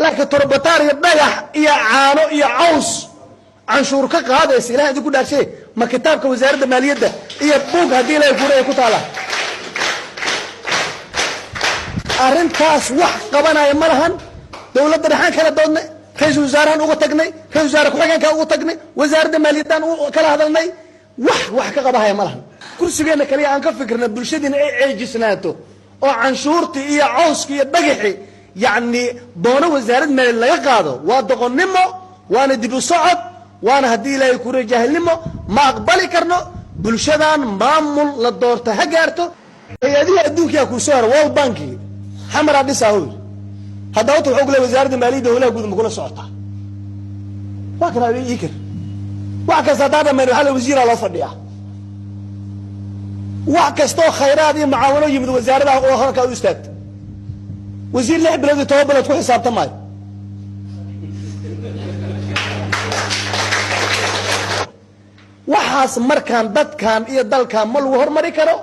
laakiin turbataar iyo dhagax iyo caano iyo caws canshuur ka qaadaysa ilaahay idinku dhaashay ma kitaabka wasaaradda maaliyadda iyo buug haddii ilaahay kuuray ku taala arrintaas wax qabanaya ma lahan dowladda dhaxaan kala doodnay ra'iisul wasaarahan uga tagnay ra'iisul wasaare ku-xigeenka uga tagnay wasaaradda maaliyaddan kala hadalnay wax ka qabahaya ma lahan kursigeena kaliya aan ka fikirna bulshadiina ay ceejisnaato oo canshuurtii iyo cawskii iyo dhagaxii yacni doono wasaarad maaliyad laga qaado waa doqonnimo waana dib u socod waana haddii ilaahay kuuray jaahilnimo ma aqbali karno bulshadan maamul la doorta ha gaarto hay-adihii adduunkiyaa kuu soo hara world banki xamaraa dhisaa hoy haddaa uta wuxuu ku leey wasaaradda maaliyadda howlaha guud ma kula socotaa waa kana ii kar wax kasta haddaa dhammayn waxaa la wasiiraa loo fadhiyaa wax kastoo khayraad iyo macaawino yimid wasaaradaha oo halkaa u istaagta wasiir 6 bilood iyo 7 bilood ku xisaabtan maayo waxaas markaan dadkan iyo dalkan ma lagu hormari karo